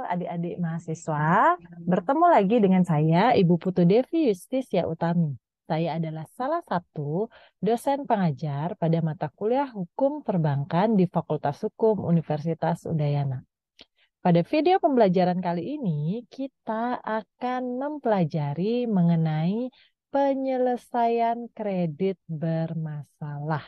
adik-adik mahasiswa, bertemu lagi dengan saya, Ibu Putu Devi Yustisya Utami. Saya adalah salah satu dosen pengajar pada mata kuliah Hukum Perbankan di Fakultas Hukum Universitas Udayana. Pada video pembelajaran kali ini, kita akan mempelajari mengenai penyelesaian kredit bermasalah.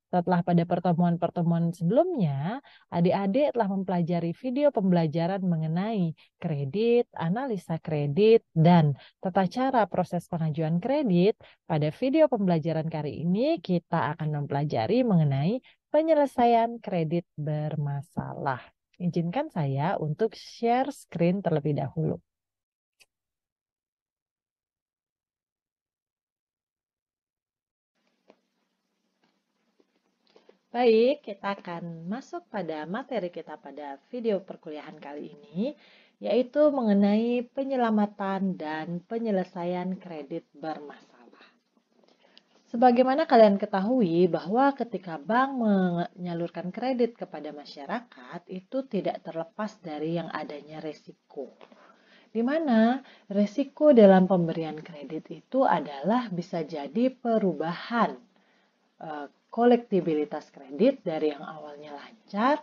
Setelah pada pertemuan-pertemuan sebelumnya, adik-adik telah mempelajari video pembelajaran mengenai kredit, analisa kredit, dan tata cara proses pengajuan kredit. Pada video pembelajaran kali ini, kita akan mempelajari mengenai penyelesaian kredit bermasalah. Izinkan saya untuk share screen terlebih dahulu. Baik, kita akan masuk pada materi kita pada video perkuliahan kali ini, yaitu mengenai penyelamatan dan penyelesaian kredit bermasalah. Sebagaimana kalian ketahui bahwa ketika bank menyalurkan kredit kepada masyarakat, itu tidak terlepas dari yang adanya resiko. Di mana resiko dalam pemberian kredit itu adalah bisa jadi perubahan kolektibilitas kredit dari yang awalnya lancar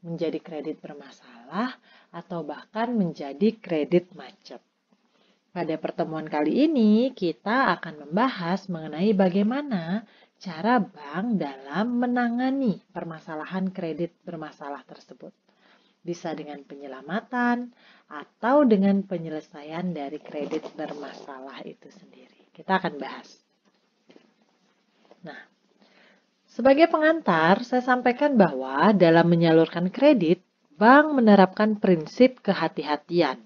menjadi kredit bermasalah atau bahkan menjadi kredit macet. Pada pertemuan kali ini kita akan membahas mengenai bagaimana cara bank dalam menangani permasalahan kredit bermasalah tersebut. Bisa dengan penyelamatan atau dengan penyelesaian dari kredit bermasalah itu sendiri. Kita akan bahas. Nah, sebagai pengantar, saya sampaikan bahwa dalam menyalurkan kredit, bank menerapkan prinsip kehati-hatian.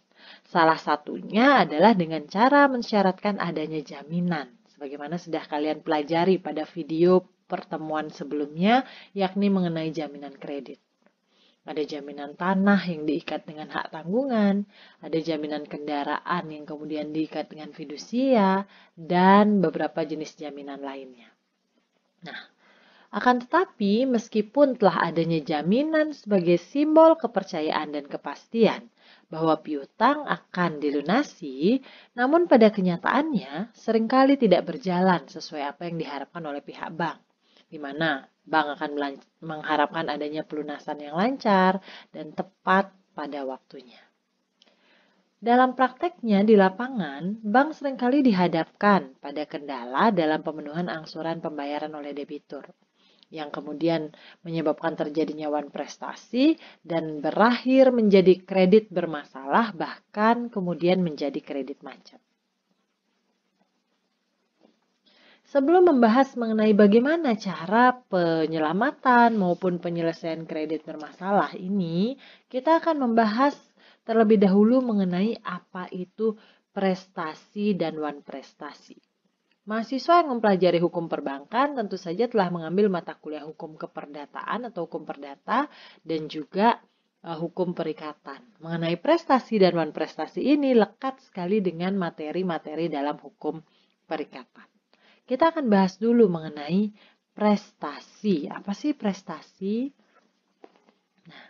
Salah satunya adalah dengan cara mensyaratkan adanya jaminan, sebagaimana sudah kalian pelajari pada video pertemuan sebelumnya, yakni mengenai jaminan kredit. Ada jaminan tanah yang diikat dengan hak tanggungan, ada jaminan kendaraan yang kemudian diikat dengan fidusia, dan beberapa jenis jaminan lainnya. Nah, akan tetapi, meskipun telah adanya jaminan sebagai simbol kepercayaan dan kepastian bahwa piutang akan dilunasi, namun pada kenyataannya seringkali tidak berjalan sesuai apa yang diharapkan oleh pihak bank, di mana bank akan mengharapkan adanya pelunasan yang lancar dan tepat pada waktunya. Dalam prakteknya di lapangan, bank seringkali dihadapkan pada kendala dalam pemenuhan angsuran pembayaran oleh debitur, yang kemudian menyebabkan terjadinya wan prestasi dan berakhir menjadi kredit bermasalah, bahkan kemudian menjadi kredit macet. Sebelum membahas mengenai bagaimana cara penyelamatan maupun penyelesaian kredit bermasalah ini, kita akan membahas terlebih dahulu mengenai apa itu prestasi dan wan prestasi. Mahasiswa yang mempelajari hukum perbankan tentu saja telah mengambil mata kuliah hukum keperdataan atau hukum perdata dan juga hukum perikatan. Mengenai prestasi dan wan prestasi ini lekat sekali dengan materi-materi dalam hukum perikatan. Kita akan bahas dulu mengenai prestasi. Apa sih prestasi? Nah,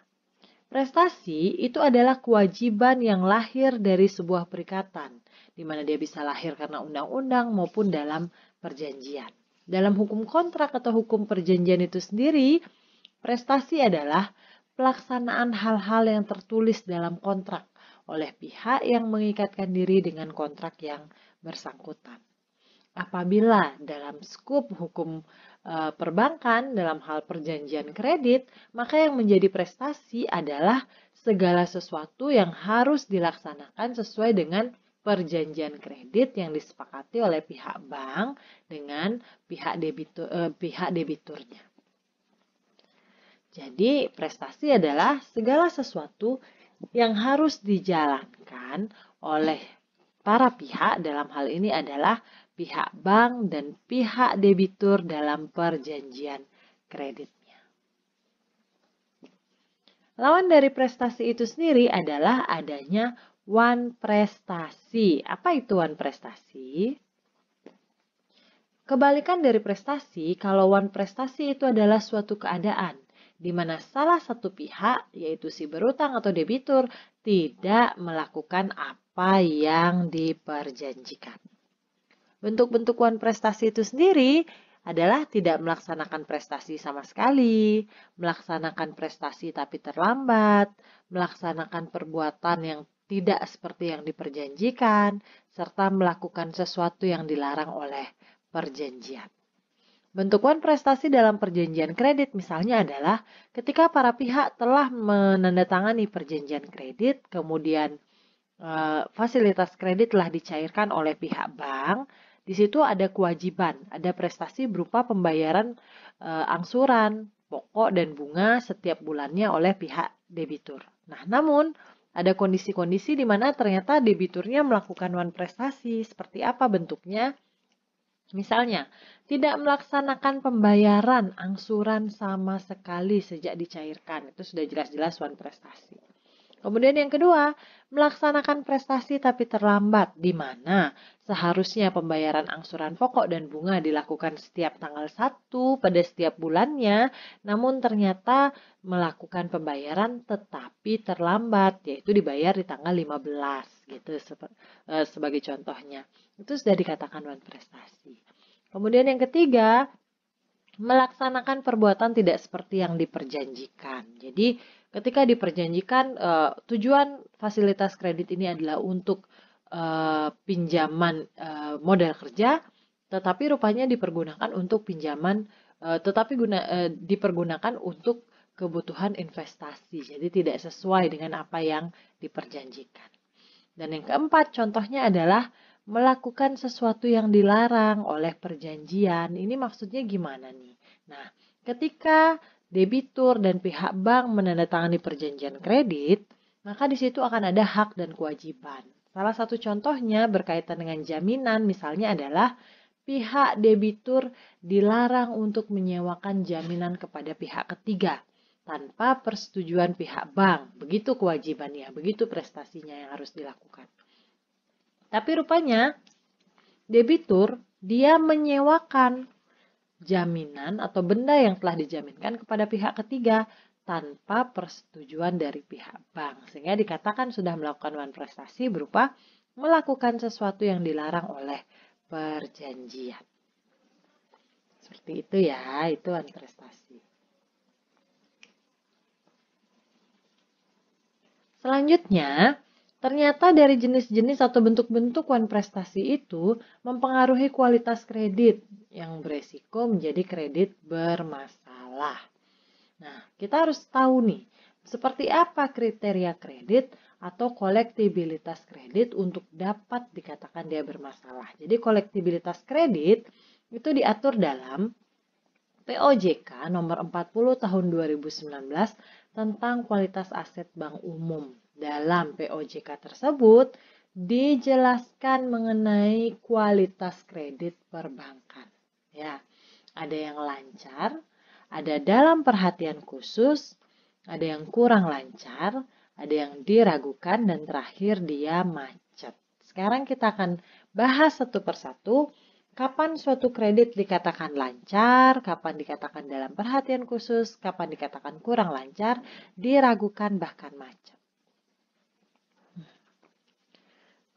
prestasi itu adalah kewajiban yang lahir dari sebuah perikatan, di mana dia bisa lahir karena undang-undang maupun dalam perjanjian. Dalam hukum kontrak atau hukum perjanjian itu sendiri, prestasi adalah pelaksanaan hal-hal yang tertulis dalam kontrak oleh pihak yang mengikatkan diri dengan kontrak yang bersangkutan. Apabila dalam skup hukum perbankan dalam hal perjanjian kredit, maka yang menjadi prestasi adalah segala sesuatu yang harus dilaksanakan sesuai dengan perjanjian kredit yang disepakati oleh pihak bank dengan pihak debiturnya. Jadi, prestasi adalah segala sesuatu yang harus dijalankan oleh para pihak, dalam hal ini adalah pihak bank dan pihak debitur dalam perjanjian kreditnya. Lawan dari prestasi itu sendiri adalah adanya wan prestasi. Apa itu wan prestasi? Kebalikan dari prestasi, kalau wan prestasi itu adalah suatu keadaan di mana salah satu pihak, yaitu si berutang atau debitur, tidak melakukan apa yang diperjanjikan. Bentuk-bentuk wan prestasi itu sendiri adalah tidak melaksanakan prestasi sama sekali, melaksanakan prestasi tapi terlambat, melaksanakan perbuatan yang tidak seperti yang diperjanjikan, serta melakukan sesuatu yang dilarang oleh perjanjian. Bentuk wan prestasi dalam perjanjian kredit misalnya adalah ketika para pihak telah menandatangani perjanjian kredit, kemudian fasilitas kredit telah dicairkan oleh pihak bank. Di situ ada kewajiban, ada prestasi berupa pembayaran angsuran, pokok dan bunga setiap bulannya oleh pihak debitur. Nah, namun ada kondisi-kondisi di mana ternyata debiturnya melakukan wan prestasi. Seperti apa bentuknya? Misalnya, tidak melaksanakan pembayaran angsuran sama sekali sejak dicairkan. Itu sudah jelas-jelas wan prestasi. Kemudian yang kedua, melaksanakan prestasi tapi terlambat, di mana seharusnya pembayaran angsuran pokok dan bunga dilakukan setiap tanggal 1 pada setiap bulannya, namun ternyata melakukan pembayaran tetapi terlambat, yaitu dibayar di tanggal 15, gitu sebagai contohnya. Itu sudah dikatakan wan prestasi. Kemudian yang ketiga, melaksanakan perbuatan tidak seperti yang diperjanjikan. Jadi, ketika diperjanjikan tujuan fasilitas kredit ini adalah untuk pinjaman modal kerja, tetapi rupanya dipergunakan untuk pinjaman, dipergunakan untuk kebutuhan investasi. Jadi tidak sesuai dengan apa yang diperjanjikan. Dan yang keempat, contohnya adalah melakukan sesuatu yang dilarang oleh perjanjian. Ini maksudnya gimana nih? Nah, ketika debitur dan pihak bank menandatangani perjanjian kredit, maka di situ akan ada hak dan kewajiban. Salah satu contohnya berkaitan dengan jaminan, misalnya adalah pihak debitur dilarang untuk menyewakan jaminan kepada pihak ketiga tanpa persetujuan pihak bank. Begitu kewajibannya, begitu prestasinya yang harus dilakukan. Tapi rupanya debitur dia menyewakan jaminan atau benda yang telah dijaminkan kepada pihak ketiga tanpa persetujuan dari pihak bank. Sehingga dikatakan sudah melakukan wan prestasi berupa melakukan sesuatu yang dilarang oleh perjanjian. Seperti itu ya, itu wan prestasi. Selanjutnya, ternyata dari jenis-jenis atau bentuk-bentuk wan prestasi itu mempengaruhi kualitas kredit yang beresiko menjadi kredit bermasalah. Nah, kita harus tahu nih, seperti apa kriteria kredit atau kolektibilitas kredit untuk dapat dikatakan dia bermasalah. Jadi kolektibilitas kredit itu diatur dalam POJK nomor 40 tahun 2019 tentang kualitas aset bank umum. Dalam POJK tersebut dijelaskan mengenai kualitas kredit perbankan. Ya, ada yang lancar, ada dalam perhatian khusus, ada yang kurang lancar, ada yang diragukan, dan terakhir dia macet. Sekarang kita akan bahas satu persatu. Kapan suatu kredit dikatakan lancar, kapan dikatakan dalam perhatian khusus, kapan dikatakan kurang lancar, diragukan, bahkan macet.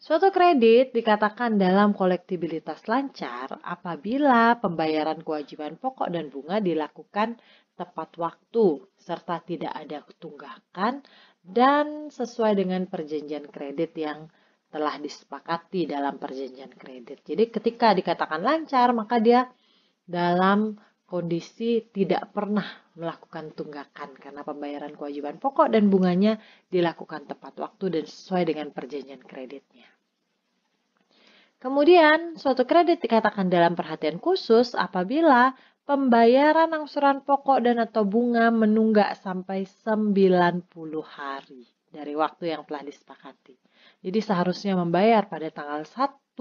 Suatu kredit dikatakan dalam kolektibilitas lancar apabila pembayaran kewajiban pokok dan bunga dilakukan tepat waktu, serta tidak ada tunggakan dan sesuai dengan perjanjian kredit yang telah disepakati dalam perjanjian kredit. Jadi ketika dikatakan lancar, maka dia dalam kondisi tidak pernah melakukan tunggakan karena pembayaran kewajiban pokok dan bunganya dilakukan tepat waktu dan sesuai dengan perjanjian kreditnya. Kemudian, suatu kredit dikatakan dalam perhatian khusus apabila pembayaran angsuran pokok dan atau bunga menunggak sampai 90 hari dari waktu yang telah disepakati. Jadi seharusnya membayar pada tanggal 1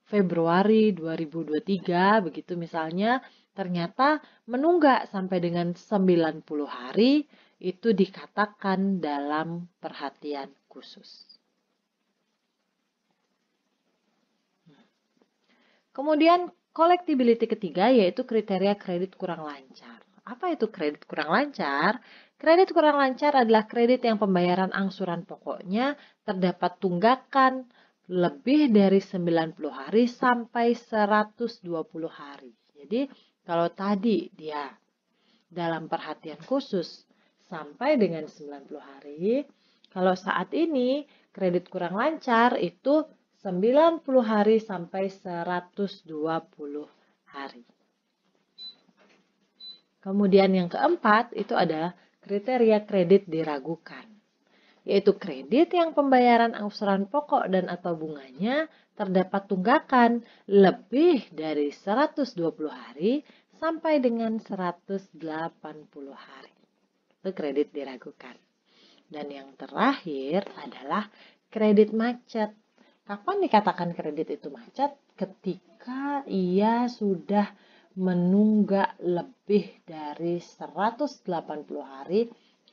Februari 2023, begitu misalnya, ternyata menunggak sampai dengan 90 hari, itu dikatakan dalam perhatian khusus. Kemudian collectibility ketiga yaitu kriteria kredit kurang lancar. Apa itu kredit kurang lancar? Kredit kurang lancar adalah kredit yang pembayaran angsuran pokoknya terdapat tunggakan lebih dari 90 hari sampai 120 hari. Jadi kalau tadi dia dalam perhatian khusus sampai dengan 90 hari, kalau saat ini kredit kurang lancar itu 90 hari sampai 120 hari. Kemudian yang keempat itu adalah kriteria kredit diragukan, yaitu kredit yang pembayaran angsuran pokok dan atau bunganya terdapat tunggakan lebih dari 120 hari sampai dengan 180 hari. Itu kredit diragukan. Dan yang terakhir adalah kredit macet. Kapan dikatakan kredit itu macet? Ketika ia sudah menunggak lebih dari 180 hari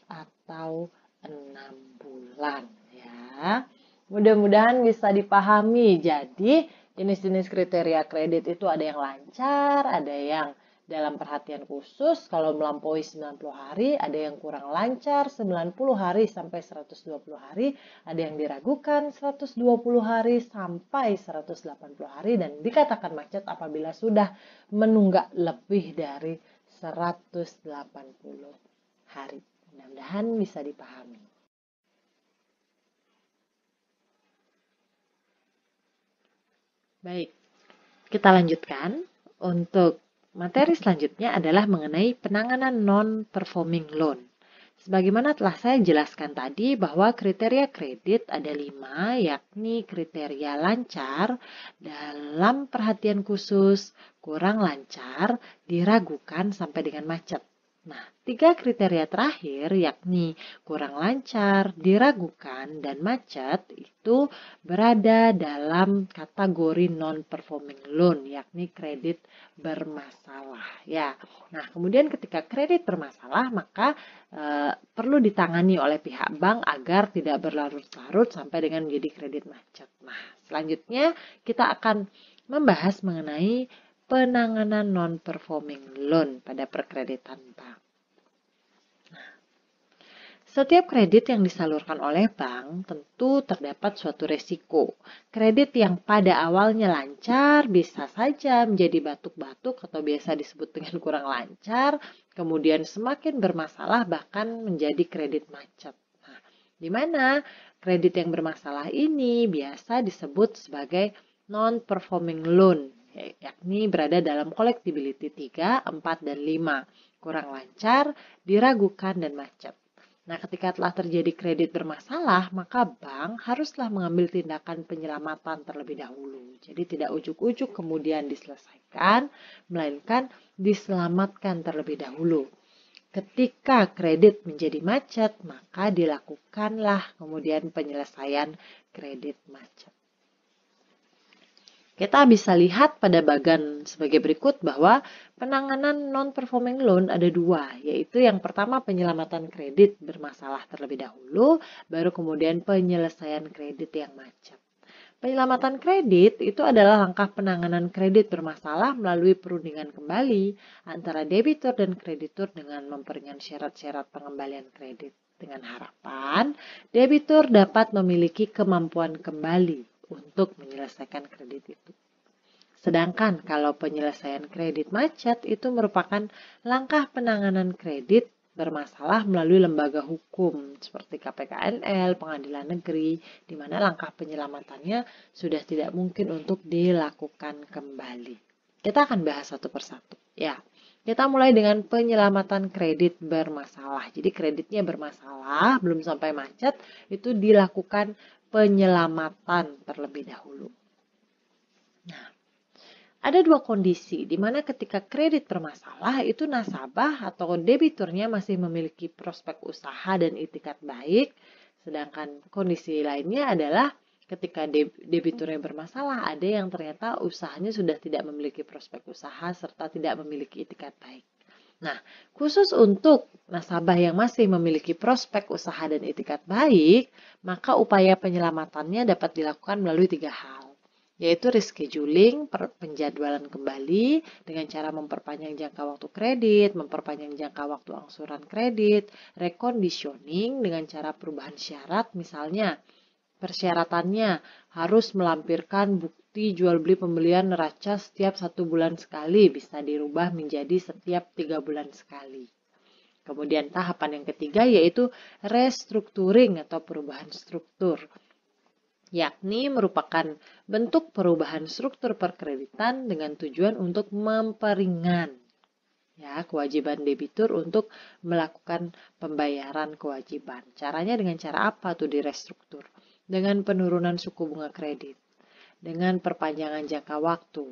atau 6 bulan ya. Mudah-mudahan bisa dipahami. Jadi, jenis-jenis kriteria kredit itu ada yang lancar, ada yang dalam perhatian khusus kalau melampaui 90 hari, ada yang kurang lancar 90 hari sampai 120 hari, ada yang diragukan 120 hari sampai 180 hari dan dikatakan macet apabila sudah menunggak lebih dari 180 hari. Mudah-mudahan bisa dipahami. Baik, kita lanjutkan. Untuk materi selanjutnya adalah mengenai penanganan non-performing loan. Sebagaimana telah saya jelaskan tadi bahwa kriteria kredit ada 5, yakni kriteria lancar, dalam perhatian khusus, kurang lancar, diragukan sampai dengan macet. Nah, 3 kriteria terakhir yakni kurang lancar, diragukan, dan macet itu berada dalam kategori non-performing loan, yakni kredit bermasalah. Ya, nah kemudian ketika kredit bermasalah maka perlu ditangani oleh pihak bank agar tidak berlarut-larut sampai dengan menjadi kredit macet. Nah, selanjutnya kita akan membahas mengenai penanganan non-performing loan pada perkreditan bank. Setiap kredit yang disalurkan oleh bank tentu terdapat suatu resiko. Kredit yang pada awalnya lancar bisa saja menjadi batuk-batuk atau biasa disebut dengan kurang lancar, kemudian semakin bermasalah bahkan menjadi kredit macet. Nah, di mana kredit yang bermasalah ini biasa disebut sebagai non-performing loan, yakni berada dalam collectibility 3, 4, dan 5. Kurang lancar, diragukan, dan macet. Nah, ketika telah terjadi kredit bermasalah, maka bank haruslah mengambil tindakan penyelamatan terlebih dahulu. Jadi tidak ujuk-ujuk kemudian diselesaikan, melainkan diselamatkan terlebih dahulu. Ketika kredit menjadi macet, maka dilakukanlah kemudian penyelesaian kredit macet. Kita bisa lihat pada bagan sebagai berikut bahwa penanganan non-performing loan ada 2, yaitu yang pertama penyelamatan kredit bermasalah terlebih dahulu, baru kemudian penyelesaian kredit yang macet. Penyelamatan kredit itu adalah langkah penanganan kredit bermasalah melalui perundingan kembali antara debitur dan kreditur dengan memperingan syarat-syarat pengembalian kredit. Dengan harapan, debitur dapat memiliki kemampuan kembali untuk menyelesaikan kredit itu. Sedangkan kalau penyelesaian kredit macet itu merupakan langkah penanganan kredit bermasalah melalui lembaga hukum seperti KPKNL, Pengadilan Negeri, di mana langkah penyelamatannya sudah tidak mungkin untuk dilakukan kembali. Kita akan bahas satu persatu. Ya, kita mulai dengan penyelamatan kredit bermasalah. Jadi kreditnya bermasalah, belum sampai macet, itu dilakukan penyelamatan terlebih dahulu. Nah, ada 2 kondisi di mana ketika kredit bermasalah itu nasabah atau debiturnya masih memiliki prospek usaha dan itikat baik, sedangkan kondisi lainnya adalah ketika debiturnya bermasalah, ada yang ternyata usahanya sudah tidak memiliki prospek usaha serta tidak memiliki itikat baik. Nah, khusus untuk nasabah yang masih memiliki prospek usaha dan itikat baik, maka upaya penyelamatannya dapat dilakukan melalui 3 hal. yaitu rescheduling, penjadwalan kembali dengan cara memperpanjang jangka waktu kredit, memperpanjang jangka waktu angsuran kredit, reconditioning dengan cara perubahan syarat, misalnya persyaratannya harus melampirkan bukti jual beli pembelian neraca setiap 1 bulan sekali, bisa dirubah menjadi setiap 3 bulan sekali. Kemudian tahapan yang ketiga yaitu restructuring atau perubahan struktur, yakni merupakan bentuk perubahan struktur perkreditan dengan tujuan untuk memperingan kewajiban debitur untuk melakukan pembayaran kewajiban. Caranya dengan cara apa tuh direstruktur? Dengan penurunan suku bunga kredit, dengan perpanjangan jangka waktu,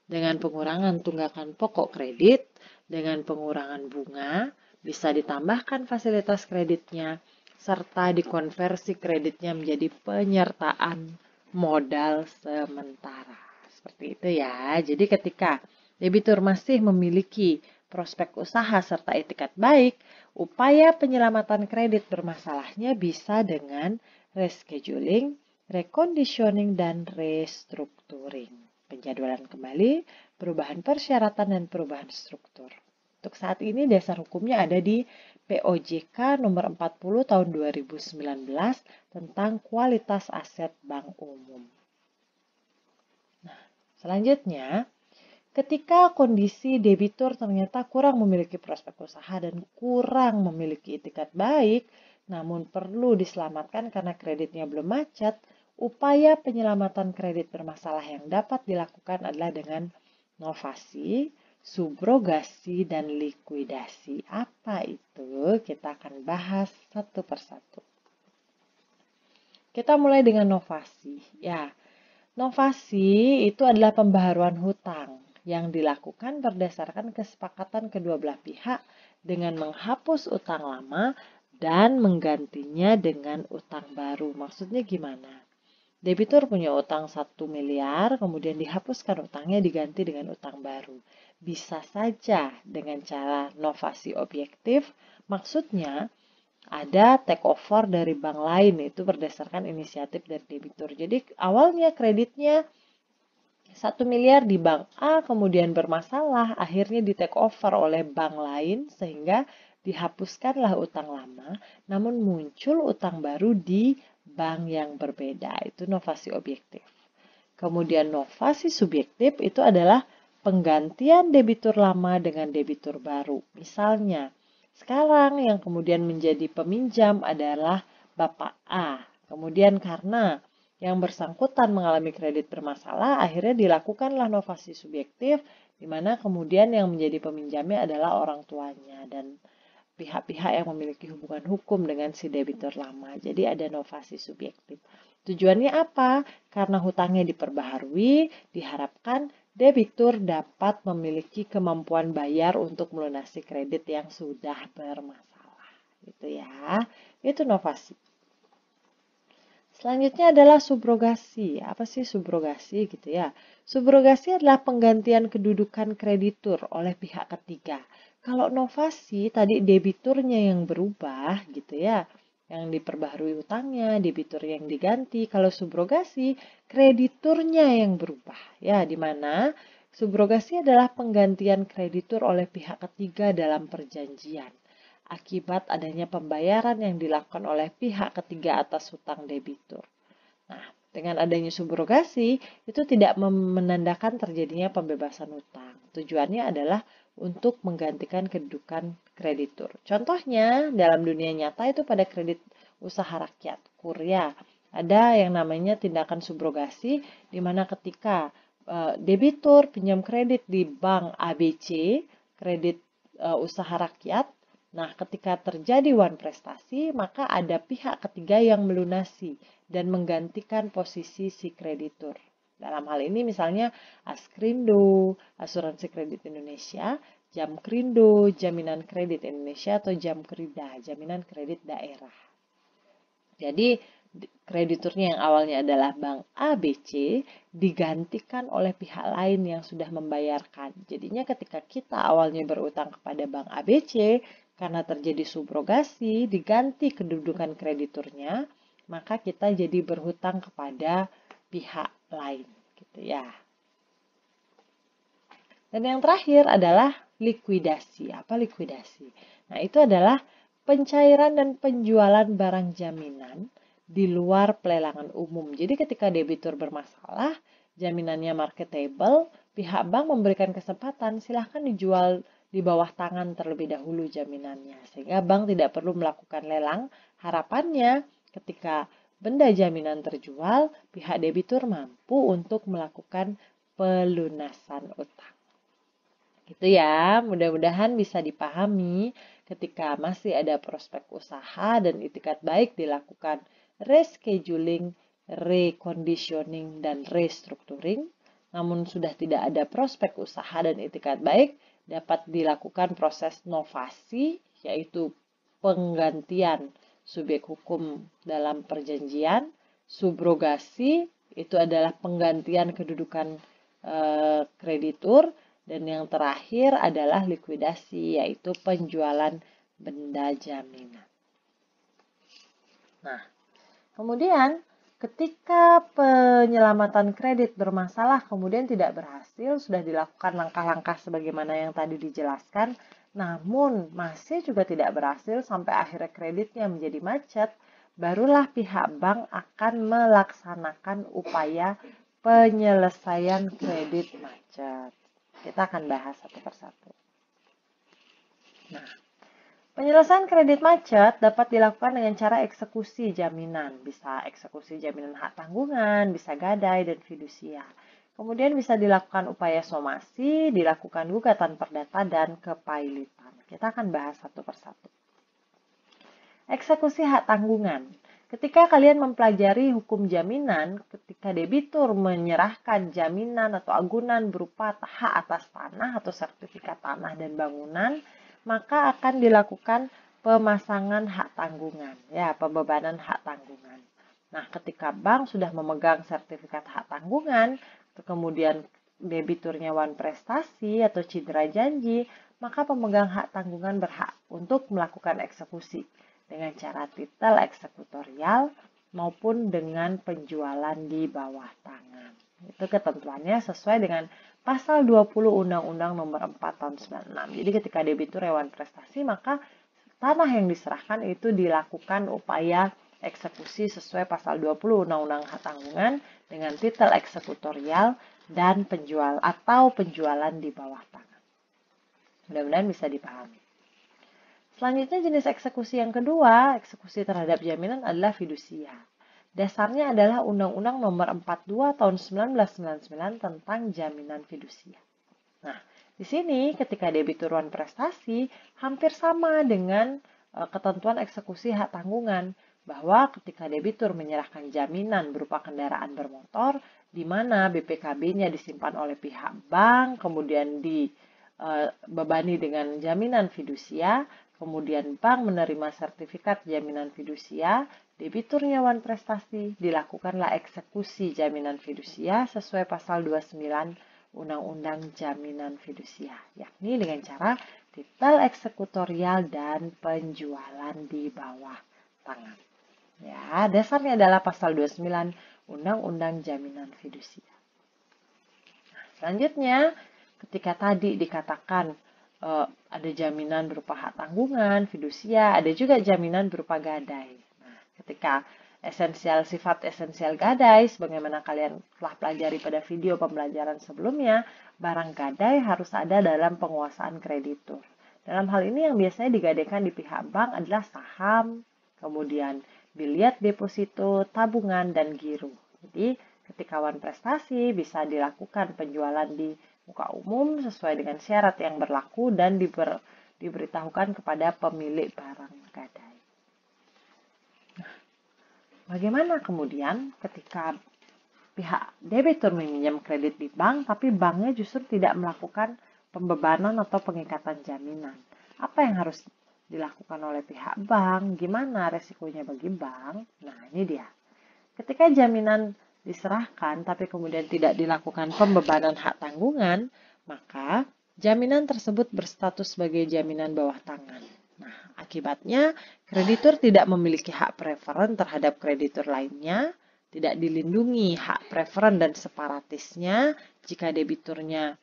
dengan pengurangan tunggakan pokok kredit, dengan pengurangan bunga, bisa ditambahkan fasilitas kreditnya, serta dikonversi kreditnya menjadi penyertaan modal sementara. Seperti itu ya. Jadi ketika debitur masih memiliki prospek usaha serta etikat baik, upaya penyelamatan kredit bermasalahnya bisa dengan rescheduling, reconditioning, dan restructuring. Penjadwalan kembali, perubahan persyaratan, dan perubahan struktur. Untuk saat ini dasar hukumnya ada di POJK nomor 40 tahun 2019 tentang kualitas aset bank umum. Nah, selanjutnya, ketika kondisi debitur ternyata kurang memiliki prospek usaha dan kurang memiliki etikat baik, namun perlu diselamatkan karena kreditnya belum macet, upaya penyelamatan kredit bermasalah yang dapat dilakukan adalah dengan novasi, subrogasi, dan likuidasi. Apa itu? Kita akan bahas satu persatu. Kita mulai dengan novasi. Ya, novasi itu adalah pembaharuan hutang yang dilakukan berdasarkan kesepakatan kedua belah pihak dengan menghapus utang lama dan menggantinya dengan utang baru. Maksudnya gimana? Debitur punya utang 1 miliar, kemudian dihapuskan utangnya diganti dengan utang baru. Bisa saja dengan cara novasi objektif, maksudnya ada take over dari bank lain, itu berdasarkan inisiatif dari debitur. Jadi awalnya kreditnya 1 miliar di bank A, kemudian bermasalah, akhirnya di take over oleh bank lain sehingga dihapuskanlah utang lama, namun muncul utang baru di bank yang berbeda. Itu novasi objektif. Kemudian novasi subjektif itu adalah penggantian debitur lama dengan debitur baru. Misalnya, sekarang yang kemudian menjadi peminjam adalah Bapak A. Kemudian karena yang bersangkutan mengalami kredit bermasalah, akhirnya dilakukanlah novasi subjektif, di mana kemudian yang menjadi peminjamnya adalah orang tuanya dan pihak-pihak yang memiliki hubungan hukum dengan si debitur lama. Jadi ada novasi subjektif. Tujuannya apa? Karena hutangnya diperbaharui, diharapkan debitur dapat memiliki kemampuan bayar untuk melunasi kredit yang sudah bermasalah. Gitu ya. Itu novasi. Selanjutnya adalah subrogasi. Apa sih subrogasi gitu ya? Subrogasi adalah penggantian kedudukan kreditur oleh pihak ketiga. Kalau novasi tadi debiturnya yang berubah gitu ya, yang diperbaharui utangnya, debitur yang diganti. Kalau subrogasi krediturnya yang berubah. Ya, di mana subrogasi adalah penggantian kreditur oleh pihak ketiga dalam perjanjian akibat adanya pembayaran yang dilakukan oleh pihak ketiga atas hutang debitur. Nah, dengan adanya subrogasi, itu tidak menandakan terjadinya pembebasan hutang. Tujuannya adalah untuk menggantikan kedudukan kreditur. Contohnya, dalam dunia nyata itu pada kredit usaha rakyat, KURYA, ada yang namanya tindakan subrogasi, di mana ketika debitur pinjam kredit di bank ABC, kredit usaha rakyat, nah, ketika terjadi wan prestasi, maka ada pihak ketiga yang melunasi dan menggantikan posisi si kreditur. Dalam hal ini misalnya Askrindo, Asuransi Kredit Indonesia, Jamkrindo, Jaminan Kredit Indonesia, atau Jamkrida, Jaminan Kredit Daerah. Jadi krediturnya yang awalnya adalah Bank ABC digantikan oleh pihak lain yang sudah membayarkan. Jadinya ketika kita awalnya berutang kepada Bank ABC, karena terjadi subrogasi, diganti kedudukan krediturnya, maka kita jadi berhutang kepada pihak lain. gitu ya. Dan yang terakhir adalah likuidasi. Apa likuidasi? Nah, itu adalah pencairan dan penjualan barang jaminan di luar pelelangan umum. Jadi ketika debitur bermasalah, jaminannya marketable, pihak bank memberikan kesempatan silahkan dijual di bawah tangan terlebih dahulu jaminannya. Sehingga bank tidak perlu melakukan lelang. Harapannya ketika benda jaminan terjual, pihak debitur mampu untuk melakukan pelunasan utang. Gitu ya, mudah-mudahan bisa dipahami ketika masih ada prospek usaha dan itikat baik dilakukan rescheduling, reconditioning, dan restructuring. Namun sudah tidak ada prospek usaha dan itikat baik, dapat dilakukan proses novasi, yaitu penggantian subjek hukum dalam perjanjian, subrogasi, itu adalah penggantian kedudukan kreditur, dan yang terakhir adalah likuidasi, yaitu penjualan benda jaminan. Nah, kemudian ketika penyelamatan kredit bermasalah kemudian tidak berhasil, sudah dilakukan langkah-langkah sebagaimana yang tadi dijelaskan, namun masih juga tidak berhasil sampai akhirnya kreditnya menjadi macet, barulah pihak bank akan melaksanakan upaya penyelesaian kredit macet. Kita akan bahas satu persatu. Nah, penyelesaian kredit macet dapat dilakukan dengan cara eksekusi jaminan. Bisa eksekusi jaminan hak tanggungan, bisa gadai, dan fidusia. Kemudian bisa dilakukan upaya somasi, dilakukan gugatan perdata, dan kepailitan. Kita akan bahas satu persatu. Eksekusi hak tanggungan. Ketika kalian mempelajari hukum jaminan, ketika debitur menyerahkan jaminan atau agunan berupa hak atas tanah atau sertifikat tanah dan bangunan, maka akan dilakukan pemasangan hak tanggungan, ya, pembebanan hak tanggungan. Nah, ketika bank sudah memegang sertifikat hak tanggungan, kemudian debiturnya wan prestasi atau cedera janji, maka pemegang hak tanggungan berhak untuk melakukan eksekusi dengan cara titel eksekutorial maupun dengan penjualan di bawah tangan. Itu ketentuannya sesuai dengan pasal 20 Undang-Undang Nomor 4 Tahun 96. Jadi ketika debitur hewan prestasi, maka tanah yang diserahkan itu dilakukan upaya eksekusi sesuai pasal 20 Undang-Undang Hak Tanggungan dengan titel eksekutorial dan penjualan di bawah tangan. Mudah-mudahan bisa dipahami. Selanjutnya jenis eksekusi yang kedua, eksekusi terhadap jaminan adalah fidusia. Dasarnya adalah Undang-Undang Nomor 42 Tahun 1999 tentang jaminan fidusia. Nah, di sini ketika debitur wan prestasi hampir sama dengan ketentuan eksekusi hak tanggungan, bahwa ketika debitur menyerahkan jaminan berupa kendaraan bermotor, di mana BPKB-nya disimpan oleh pihak bank, kemudian dibebani dengan jaminan fidusia, kemudian bank menerima sertifikat jaminan fidusia, debiturnya wan prestasi, dilakukanlah eksekusi jaminan fidusia sesuai pasal 29 Undang-Undang Jaminan Fidusia, yakni dengan cara titel eksekutorial dan penjualan di bawah tangan. Ya, dasarnya adalah pasal 29 Undang-Undang Jaminan Fidusia. Nah, selanjutnya, ketika tadi dikatakan ada jaminan berupa hak tanggungan, fidusia, ada juga jaminan berupa gadai. Nah, ketika sifat esensial gadai, sebagaimana kalian telah pelajari pada video pembelajaran sebelumnya, barang gadai harus ada dalam penguasaan kreditur. Dalam hal ini yang biasanya digadaikan di pihak bank adalah saham, kemudian biliet deposito, tabungan, dan giro. Jadi, ketika wan prestasi bisa dilakukan penjualan di muka umum sesuai dengan syarat yang berlaku dan diberitahukan kepada pemilik barang gadai. Nah, bagaimana kemudian ketika pihak debitur meminjam kredit di bank, tapi banknya justru tidak melakukan pembebanan atau pengikatan jaminan? Apa yang harus dilakukan oleh pihak bank? Gimana resikonya bagi bank? Nah, ini dia. Ketika jaminan diserahkan tapi kemudian tidak dilakukan pembebanan hak tanggungan, maka jaminan tersebut berstatus sebagai jaminan bawah tangan. Nah, akibatnya kreditur tidak memiliki hak preferen terhadap kreditur lainnya, tidak dilindungi hak preferen dan separatisnya jika debiturnya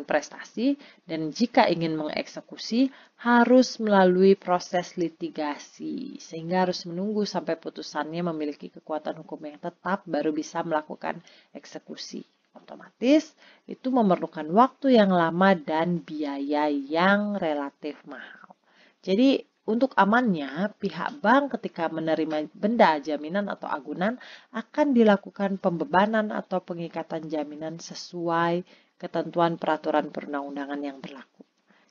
prestasi, dan jika ingin mengeksekusi harus melalui proses litigasi, sehingga harus menunggu sampai putusannya memiliki kekuatan hukum yang tetap baru bisa melakukan eksekusi. Otomatis itu memerlukan waktu yang lama dan biaya yang relatif mahal. Jadi untuk amannya, pihak bank ketika menerima benda jaminan atau agunan akan dilakukan pembebanan atau pengikatan jaminan sesuai ketentuan peraturan perundang-undangan yang berlaku.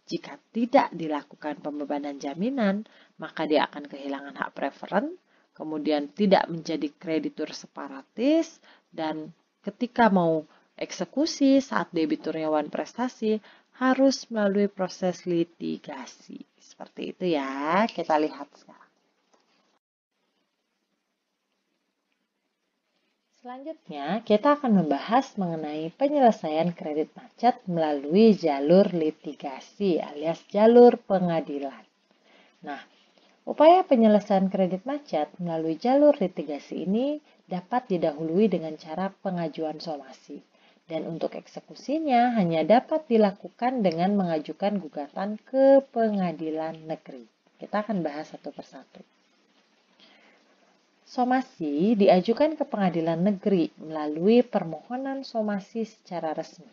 Jika tidak dilakukan pembebanan jaminan, maka dia akan kehilangan hak preferen, kemudian tidak menjadi kreditur separatis, dan ketika mau eksekusi saat debiturnya prestasi, harus melalui proses litigasi. Seperti itu ya, kita lihat sekarang. Selanjutnya, kita akan membahas mengenai penyelesaian kredit macet melalui jalur litigasi alias jalur pengadilan. Nah, upaya penyelesaian kredit macet melalui jalur litigasi ini dapat didahului dengan cara pengajuan somasi. Dan untuk eksekusinya hanya dapat dilakukan dengan mengajukan gugatan ke pengadilan negeri. Kita akan bahas satu persatu. Somasi diajukan ke pengadilan negeri melalui permohonan somasi secara resmi.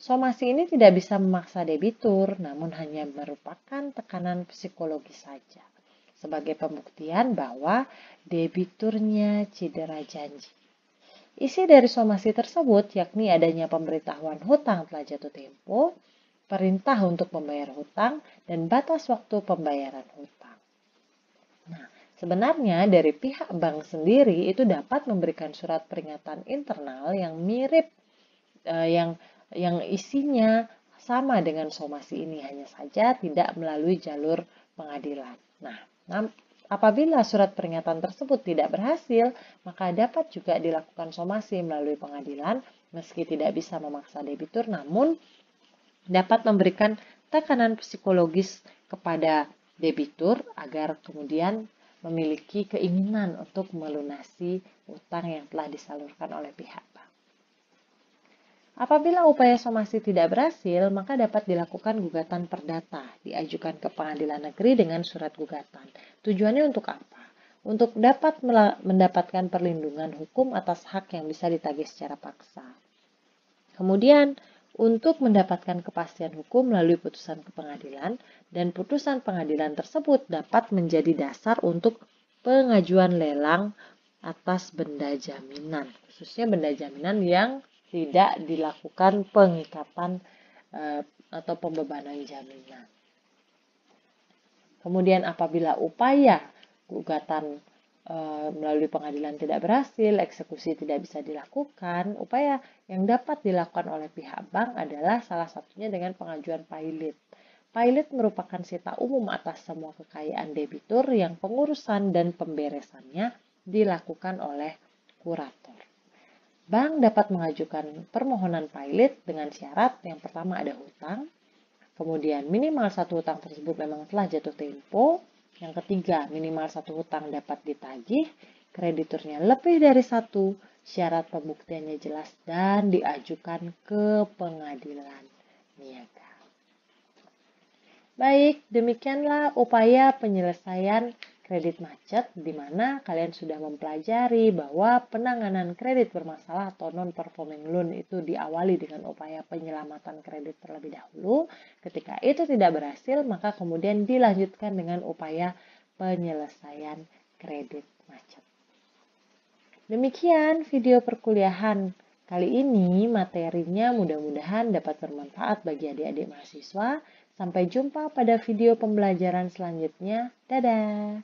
Somasi ini tidak bisa memaksa debitur, namun hanya merupakan tekanan psikologis saja, sebagai pembuktian bahwa debiturnya cedera janji. Isi dari somasi tersebut yakni adanya pemberitahuan hutang telah jatuh tempo, perintah untuk membayar hutang, dan batas waktu pembayaran hutang. Nah, sebenarnya dari pihak bank sendiri itu dapat memberikan surat peringatan internal yang mirip yang isinya sama dengan somasi ini, hanya saja tidak melalui jalur pengadilan. Nah, apabila surat peringatan tersebut tidak berhasil, maka dapat juga dilakukan somasi melalui pengadilan meski tidak bisa memaksa debitur, namun dapat memberikan tekanan psikologis kepada debitur agar kemudian memiliki keinginan untuk melunasi utang yang telah disalurkan oleh pihak bank. Apabila upaya somasi tidak berhasil, maka dapat dilakukan gugatan perdata, diajukan ke pengadilan negeri dengan surat gugatan. Tujuannya untuk apa? Untuk dapat mendapatkan perlindungan hukum atas hak yang bisa ditagih secara paksa. Kemudian, untuk mendapatkan kepastian hukum melalui putusan ke pengadilan, dan putusan pengadilan tersebut dapat menjadi dasar untuk pengajuan lelang atas benda jaminan, khususnya benda jaminan yang tidak dilakukan pengikatan atau pembebanan jaminan. Kemudian apabila upaya gugatan melalui pengadilan tidak berhasil, eksekusi tidak bisa dilakukan, upaya yang dapat dilakukan oleh pihak bank adalah salah satunya dengan pengajuan pilot. Pilot merupakan sita umum atas semua kekayaan debitur yang pengurusan dan pemberesannya dilakukan oleh kurator. Bank dapat mengajukan permohonan pilot dengan syarat yang pertama ada hutang, kemudian minimal satu hutang tersebut memang telah jatuh tempo. Yang ketiga, minimal satu hutang dapat ditagih, krediturnya lebih dari satu, syarat pembuktiannya jelas, dan diajukan ke pengadilan niaga. Baik, demikianlah upaya penyelesaian kredit macet, di mana kalian sudah mempelajari bahwa penanganan kredit bermasalah atau non-performing loan itu diawali dengan upaya penyelamatan kredit terlebih dahulu. Ketika itu tidak berhasil, maka kemudian dilanjutkan dengan upaya penyelesaian kredit macet. Demikian video perkuliahan kali ini, materinya mudah-mudahan dapat bermanfaat bagi adik-adik mahasiswa. Sampai jumpa pada video pembelajaran selanjutnya. Dadah!